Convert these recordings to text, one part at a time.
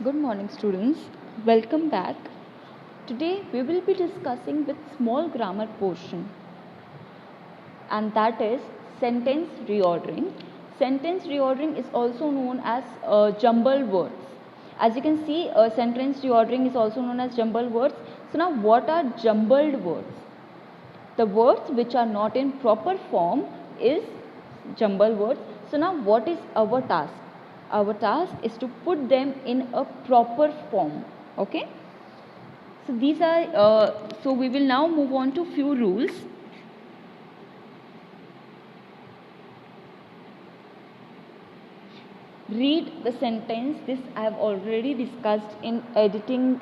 Good morning, students. Welcome back. Today we will be discussing with small grammar portion, and that is sentence reordering. Sentence reordering is also known as jumble words. As you can see, sentence reordering is also known as jumble words. So now, what are jumbled words? The words which are not in proper form is jumble words. So now, what is our task? Our task is to put them in a proper form. Okay. So these are. So we will now move on to few rules. Read the sentence. This I have already discussed in editing,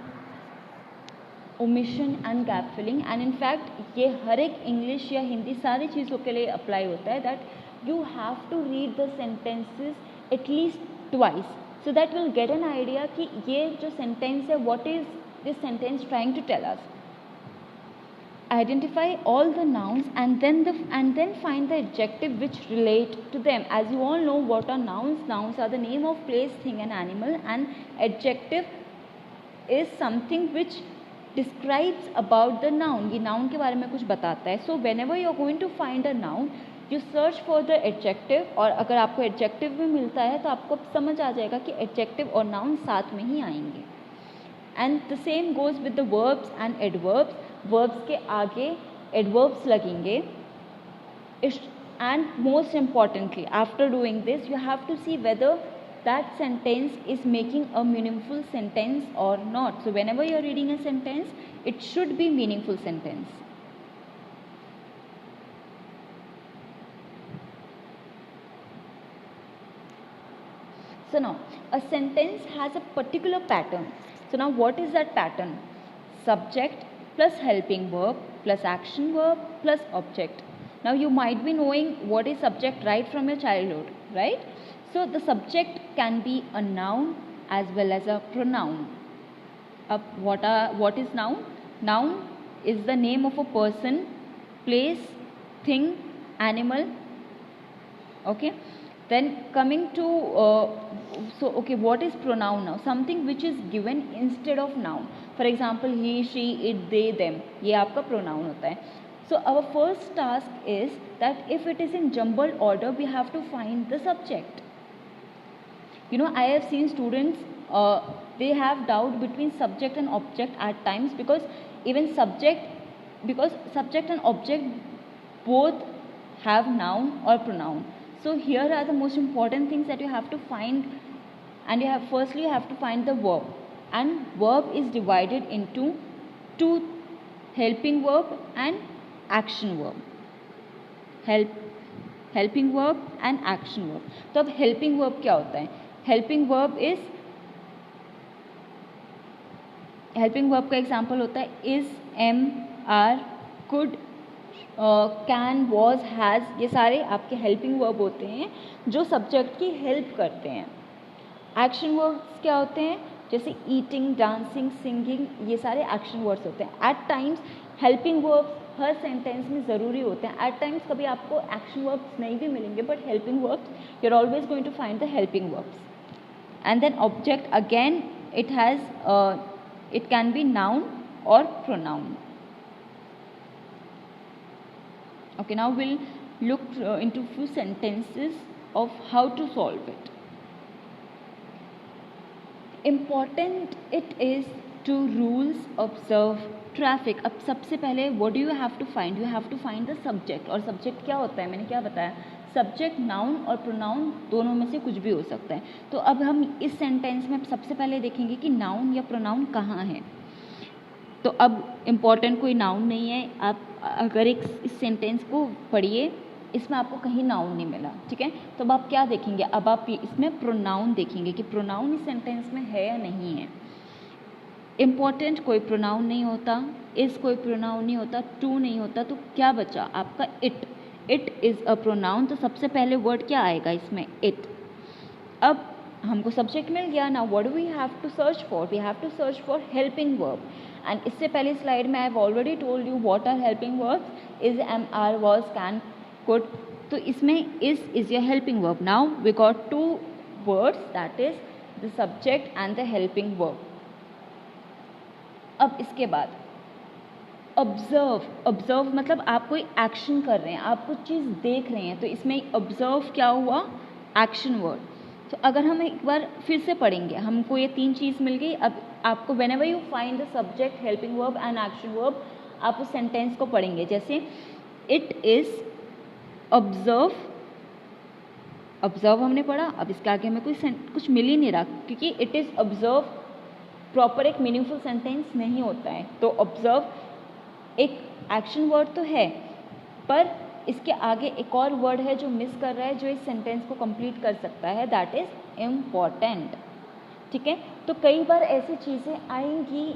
omission and gap filling, and in fact ये हर एक English या हिंदी सारी चीज़ों के लिए apply होता है that you have to read the sentences at least twice so that we'll get an idea कि ये जो sentence है what is this sentence trying to tell us. Identify all the nouns and then find the adjective which relate to them. As you all know, what are nouns? Nouns are the name of place, thing and animal, and adjective is something which describes about the noun. ये noun के बारे में कुछ बताता है. So whenever you are going to find a noun, you search for the adjective, और अगर आपको adjective भी मिलता है तो आपको समझ आ जाएगा कि adjective और noun साथ में ही आएंगे. And the same goes with the verbs and adverbs. Verbs के आगे adverbs लगेंगे. And most importantly, after doing this, you have to see whether that sentence is making a meaningful sentence or not. So whenever you are reading a sentence, it should be meaningful sentence. So now, a sentence has a particular pattern. So now, what is that pattern? Subject plus helping verb plus action verb plus object. Now, you might be knowing what is subject right from your childhood, right? So, the subject can be a noun as well as a pronoun. What is noun? Noun is the name of a person, place, thing, animal. Okay. Then coming to what is pronoun now? Something which is given instead of noun. For example, he, she, it, they, them. ये आपका pronoun होता है. So our first task is that if it is in jumbled order, we have to find the subject. You know, I have seen students, they have doubt between subject and object at times because subject and object both have noun or pronoun. So here are the most important things that you have to find, and you have to find the verb, and verb is divided into two: helping verb and action verb. Helping verb and action verb. तो अब helping verb क्या होता है? Helping verb का example होता है is, am, are, could, can, was, has. ये सारे आपके हेल्पिंग वर्ब होते हैं जो सब्जेक्ट की हेल्प करते हैं. एक्शन वर्ब्स क्या होते हैं? जैसे ईटिंग, डांसिंग, सिंगिंग, ये सारे एक्शन वर्ड्स होते हैं. एट टाइम्स हेल्पिंग वर्ब्स हर सेंटेंस में ज़रूरी होते हैं. एट टाइम्स कभी आपको एक्शन वर्ब्स नहीं भी मिलेंगे, but helping verbs you are always going to find the helping verbs. And then object again it can be noun or pronoun. Okay, now we'll look into few sentences of how to solve it. Important it is to rules, observe, traffic. अब सबसे पहले what do you have to find? You have to find the subject. और subject क्या होता है? मैंने क्या बताया? सब्जेक्ट, नाउन और प्रोनाउन दोनों में से कुछ भी हो सकता है. तो अब हम इस सेंटेंस में सबसे पहले देखेंगे कि नाउन या प्रोनाउन कहाँ है. तो अब इम्पॉर्टेंट कोई नाउन नहीं है. आप अगर इस सेंटेंस को पढ़िए, इसमें आपको कहीं नाउन नहीं मिला, ठीक है. तो अब आप क्या देखेंगे? अब आप इसमें प्रोनाउन देखेंगे कि प्रोनाउन इस सेंटेंस में है या नहीं है. इम्पॉर्टेंट कोई प्रोनाउन नहीं होता, इस कोई प्रोनाउन नहीं होता, टू नहीं होता, तो क्या बचा आपका? It. It is a pronoun. तो सबसे पहले वर्ड क्या आएगा इसमें? इट. अब हमको सब्जेक्ट मिल गया. Now what do we have to search for? We have to search for helping verb. And इससे पहले स्लाइड में I have already told you what are helping verbs. Is, am, are, was, can, could. तो इसमें is your helping verb. Now we got two words, that is the subject and the helping verb. अब इसके बाद observe मतलब आप कोई action कर रहे हैं, आप कुछ चीज़ देख रहे हैं, तो इसमें ऑब्जर्व क्या हुआ, एक्शन वर्ड। तो अगर हम एक बार फिर से पढ़ेंगे, हमको ये 3 चीज़ मिल गई। अब आपको whenever you find the subject, helping verb and action verb, आप उस सेंटेंस को पढ़ेंगे। जैसे इट इज़ ऑब्जर्व हमने पढ़ा, अब इसके आगे हमें कुछ मिल ही नहीं रहा, क्योंकि इट इज़ ऑब्जर्व प्रॉपर एक मीनिंगफुल सेंटेंस नहीं होता है। तो ऑब्जर्व एक एक्शन वर्ड तो है, पर इसके आगे एक और वर्ड है जो मिस कर रहा है, जो इस सेंटेंस को कंप्लीट कर सकता है, दैट इज इम्पॉर्टेंट। ठीक है, तो कई बार ऐसी चीज़ें आएंगी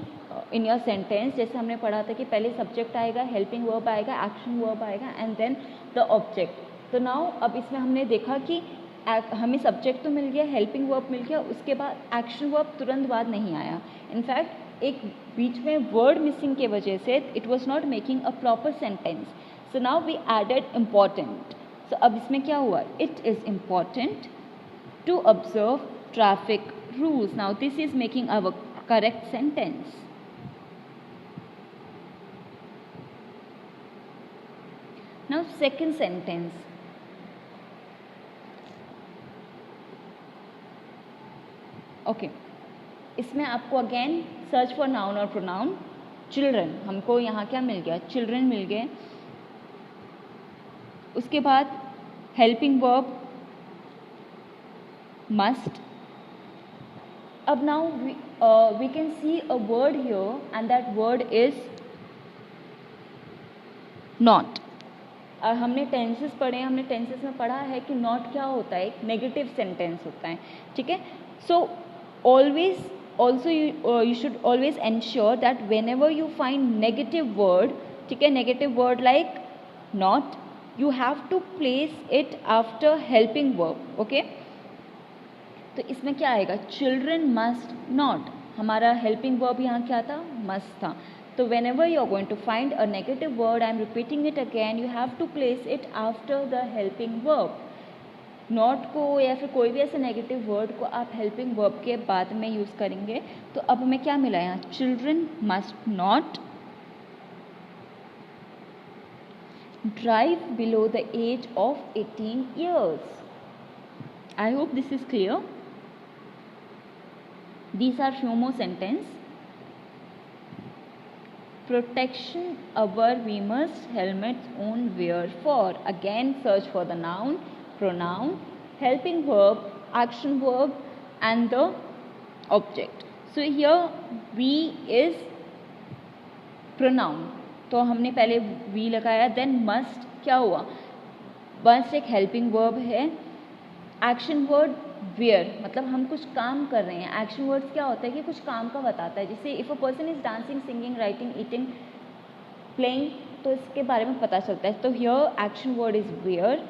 इन योर सेंटेंस, जैसे हमने पढ़ा था कि पहले सब्जेक्ट आएगा, हेल्पिंग वर्ब आएगा, एक्शन वर्ब आएगा एंड देन द ऑब्जेक्ट। तो नाउ अब इसमें हमने देखा कि हमें सब्जेक्ट तो मिल गया, हेल्पिंग वर्ब मिल गया, उसके बाद एक्शन वर्ब तुरंत बाद नहीं आया। इनफैक्ट एक बीच में वर्ड मिसिंग के वजह से it was not making a proper sentence, so now we added important. सो अब इसमें क्या हुआ, it is important to observe traffic rules. Now this is making our correct sentence. Now second sentence. Okay, इसमें आपको अगेन सर्च फॉर नाउन और pronoun. Children, हमको यहाँ क्या मिल गया, चिल्ड्रन मिल गए। उसके बाद हेल्पिंग वर्ब मस्ट। अब now we can see a word here and that word is not। हमने टेंसेस पढ़े हैं, हमने टेंसेस में पढ़ा है कि नॉट क्या होता है, एक नेगेटिव सेंटेंस होता है। ठीक है, so always also you should always ensure that whenever you find negative word, ठीक है, negative word like not, you have to place it after helping verb. Okay, तो इसमें क्या आएगा, चिल्ड्रन मस्ट नॉट, हमारा हेल्पिंग वर्ब यहाँ क्या था, मस्ट था। तो whenever you are going to find a negative word, I am repeating it again, you have to place it after the helping verb. Not को या फिर कोई भी ऐसे नेगेटिव वर्ड को आप हेल्पिंग वर्ब के बाद में यूज़ करेंगे। तो अब हमें क्या मिला यहाँ, children must not drive below the age of 18 years। I hope this is clear. These are few more sentences. Protection our we must helmets on wear for. Again search for the noun, pronoun, helping verb, action verb and the object. So here we is pronoun, तो हमने पहले we लगाया, then must क्या हुआ, must एक helping verb है। Action word where, मतलब हम कुछ काम कर रहे हैं। एक्शन वर्ड्स क्या होता है कि कुछ काम का बताता है, जैसे if a person is dancing, singing, writing, eating, playing, तो इसके बारे में पता चलता है। तो here action word is wear.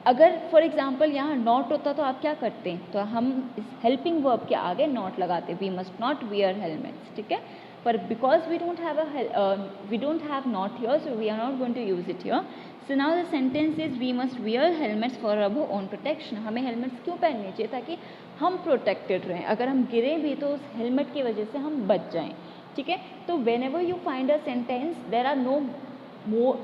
अगर फॉर एग्जांपल यहाँ नॉट होता तो आप क्या करते हैं, तो हम इस हेल्पिंग वर्ब के आगे नॉट लगाते, we must not wear helmets. ठीक है, पर because we don't have not here, so we are not going to use it here. So now the sentence is we must wear helmets for our own protection. हमें helmets क्यों पहनने चाहिए, ताकि हम protected रहें, अगर हम गिरें भी तो उस हेलमेट की वजह से हम बच जाएं। ठीक है, तो whenever you find a sentence, there are no more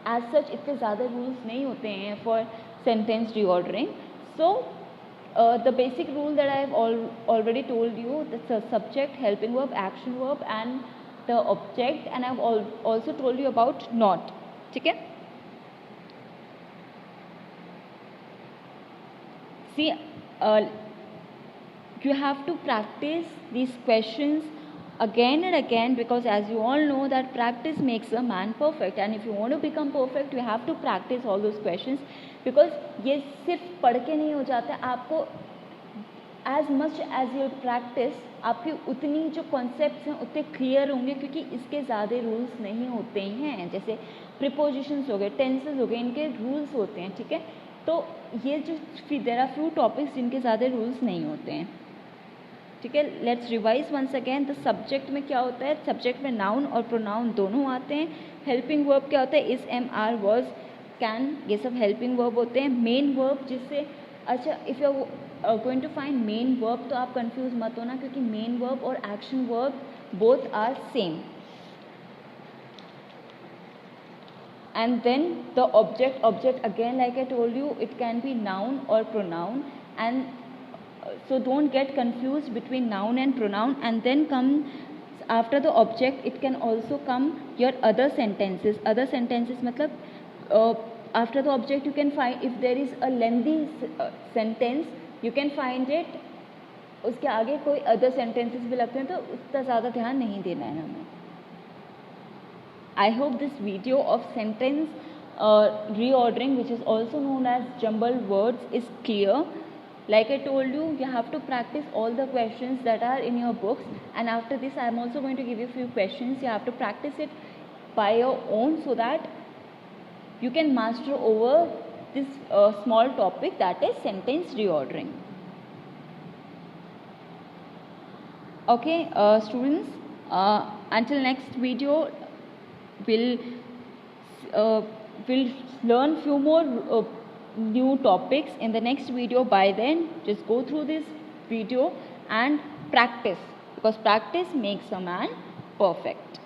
as such, इतने ज़्यादा रूल्स नहीं होते हैं for sentence reordering. So the basic rule that I have already told you, the subject, helping verb, action verb and the object, and I have also told you about not. ठीक है, see you have to practice these questions again and again, because as you all know that practice makes a man perfect, and if you want to become perfect you have to practice all those questions, because ये सिर्फ पढ़ के नहीं हो जाता है, आपको as much as you practice आपकी उतनी जो कॉन्सेप्ट्स हैं उतने क्लियर होंगे, क्योंकि इसके ज़्यादा रूल्स नहीं होते हैं। जैसे प्रीपोजिशंस हो गए, टेंसेस हो गए, इनके रूल्स होते हैं। ठीक है, तो ये जो देयर आर फ्यू टॉपिक्स जिनके ज़्यादा रूल्स नहीं होते हैं। ठीक है, let's revise once again. The subject में क्या होता है, सब्जेक्ट में नाउन और प्रोनाउन दोनों आते हैं। हेल्पिंग वर्ब क्या होता है, is, am, are, was, can, ये सब हेल्पिंग वर्ब होते हैं। मेन वर्ब जिससे, अच्छा if you going to find main verb, तो आप confuse मत होना, क्योंकि main verb और action verb both are same. And then the object again, like I told you, it can be noun or pronoun, and so don't get confused between noun and pronoun. And then come after the object, it can also come your other sentences. Other sentences matlab after the object you can find, if there is a lengthy sentence, you can find it, उसके आगे कोई other sentences भी लगते हैं, तो उतना ज़्यादा ध्यान नहीं देना है हमें. I hope this video of sentence reordering, which is also known as jumbled words, is clear. Like I told you, you have to practice all the questions that are in your books, and after this I am also going to give you a few questions. You have to practice it by your own so that you can master over this small topic, that is sentence reordering. Okay, students, until next video, we'll learn few more new topics in the next video. By then, just go through this video and practice, because practice makes a man perfect.